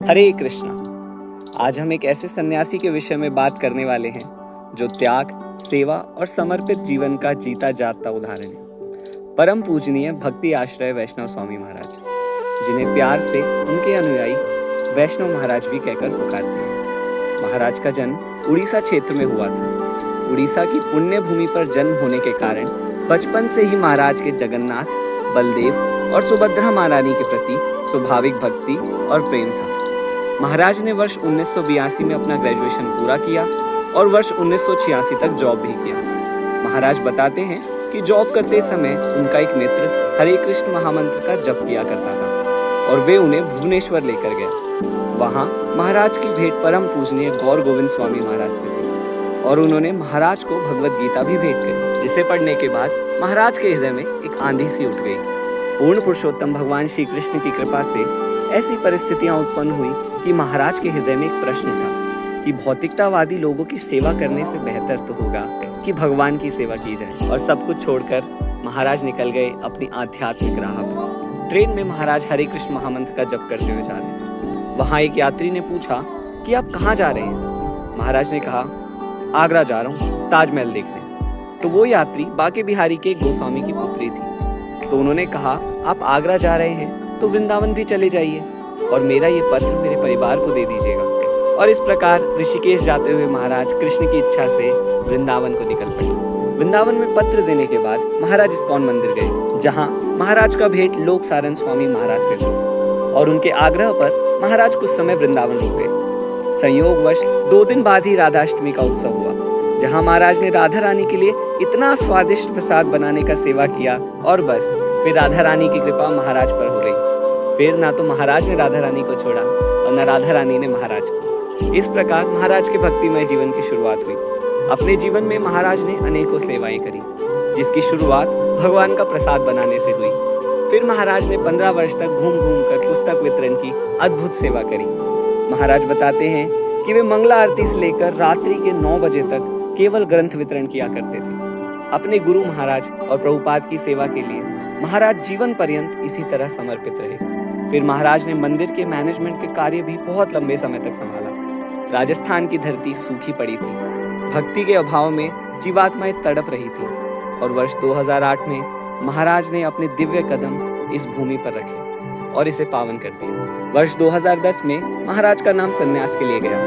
हरे कृष्णा। आज हम एक ऐसे सन्यासी के विषय में बात करने वाले हैं जो त्याग, सेवा और समर्पित जीवन का जीता जागता उदाहरण है। परम पूजनीय भक्ति आश्रय वैष्णव स्वामी महाराज, जिन्हें प्यार से उनके अनुयायी वैष्णव महाराज भी कहकर पुकारते हैं। महाराज का जन्म उड़ीसा क्षेत्र में हुआ था। उड़ीसा की पुण्य भूमि पर जन्म होने के कारण बचपन से ही महाराज के जगन्नाथ, बलदेव और सुभद्रा महारानी के प्रति स्वाभाविक भक्ति और प्रेम था। महाराज ने वर्ष 1982 में अपना ग्रेजुएशन पूरा किया और वर्ष 1986 तक जॉब भी किया। महाराज बताते हैं कि जॉब करते समय उनका एक मित्र हरे कृष्ण महामंत्र का जप किया करता था और वे उन्हें भुवनेश्वर लेकर गया। वहां महाराज की भेंट परम पूजनीय गौर गोविंद स्वामी महाराज से हुई और उन्होंने महाराज को भगवत गीता भी भेंट करी, जिसे पढ़ने के बाद महाराज के हृदय में एक आंधी सी उठ गई। पूर्ण पुरुषोत्तम भगवान श्री कृष्ण की कृपा से ऐसी परिस्थितियां उत्पन्न हुई कि महाराज के हृदय में एक प्रश्न था कि भौतिकतावादी लोगों की सेवा करने से बेहतर तो होगा कि भगवान की सेवा की जाए। और सब कुछ छोड़कर महाराज निकल गए अपनी आध्यात्मिक राह पर। ट्रेन में महाराज हरे कृष्ण महामंत्र का जप करते हुए जा रहे थे। वहां एक यात्री ने पूछा कि आप कहाँ जा रहे हैं? महाराज ने कहा, आगरा जा रहा हूँ ताजमहल देखने। तो वो यात्री बांके बिहारी के गोस्वामी की पुत्री थी। तो उन्होंने कहा, आप आगरा जा रहे हैं तो वृंदावन भी चले जाइए और मेरा ये पत्र मेरे परिवार को दे दीजिएगा। और इस प्रकार ऋषिकेश जाते हुए महाराज कृष्ण की इच्छा से वृंदावन को निकल पड़े। वृंदावन में पत्र देने के बाद महाराज इस्कॉन मंदिर गए, जहां महाराज का भेंट लोक सारन स्वामी महाराज से हुआ और उनके आग्रह पर महाराज कुछ समय वृंदावन रुक गए। संयोगवश 2 दिन बाद ही राधाष्टमी का उत्सव हुआ, जहां महाराज ने राधा रानी के लिए इतना स्वादिष्ट प्रसाद बनाने का सेवा किया और बस फिर राधा रानी की कृपा महाराज पर हो रही। फिर ना तो महाराज ने राधा रानी को छोड़ा और न राधा रानी ने महाराज को। इस प्रकार महाराज के भक्तिमय जीवन की शुरुआत हुई। अपने जीवन में महाराज ने अनेकों सेवाएं करी, जिसकी शुरुआत भगवान का प्रसाद बनाने से हुई। फिर महाराज ने 15 वर्ष तक घूम घूम कर पुस्तक वितरण की अद्भुत सेवा करी। महाराज बताते हैं कि वे मंगला आरती से लेकर रात्रि के 9 बजे तक केवल ग्रंथ वितरण किया करते थे। अपने गुरु महाराज और प्रभुपाद की सेवा के लिए महाराज जीवन पर्यंत इसी तरह समर्पित रहे। फिर महाराज ने मंदिर के मैनेजमेंट के कार्य भी बहुत लंबे समय तक संभाला। राजस्थान की धरती सूखी पड़ी थी, भक्ति के अभाव में जीवात्माएं तड़प रही थी और वर्ष 2008 में महाराज ने अपने दिव्य कदम इस भूमि पर रखे और इसे पावन कर दिया। वर्ष 2010 में महाराज का नाम संन्यास के लिए गया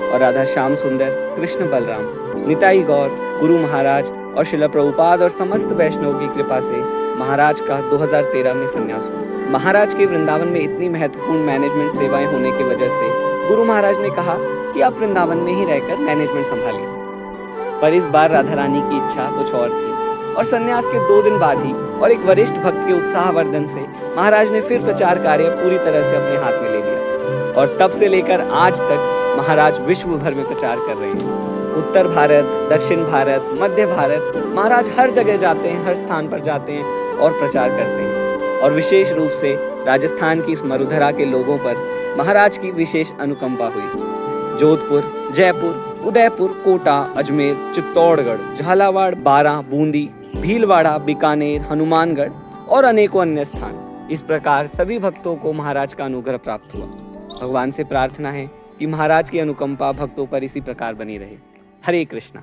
और राधा श्याम सुंदर, कृष्ण बलराम, निताई गौर, गुरु महाराज और श्रील प्रभुपाद और समस्त वैष्णव की कृपा से महाराज का 2013 में संन्यास हुआ। महाराज के वृंदावन में इतनी महत्वपूर्ण मैनेजमेंट सेवाएं होने की वजह से गुरु महाराज ने कहा कि आप वृंदावन में ही रहकर मैनेजमेंट संभालिए। पर इस बार राधा रानी की इच्छा कुछ और थी और संन्यास के 2 दिन बाद ही और एक वरिष्ठ भक्त के उत्साहवर्धन से महाराज ने फिर प्रचार कार्य पूरी तरह से अपने हाथ में ले लिया और तब से लेकर आज तक महाराज विश्व भर में प्रचार कर रहे हैं। उत्तर भारत, दक्षिण भारत, मध्य भारत, महाराज हर जगह जाते हैं, हर स्थान पर जाते हैं और प्रचार करते हैं। और विशेष रूप से राजस्थान की इस मरुधरा के लोगों पर महाराज की विशेष अनुकंपा हुई। जोधपुर, जयपुर, उदयपुर, कोटा, अजमेर, चित्तौड़गढ़, झालावाड़, बारां, बूंदी, भीलवाड़ा, बीकानेर, हनुमानगढ़ और अनेकों अन्य स्थान। इस प्रकार सभी भक्तों को महाराज का अनुग्रह प्राप्त हुआ। भगवान से प्रार्थना है कि महाराज की अनुकंपा भक्तों पर इसी प्रकार बनी रहे। हरे कृष्णा।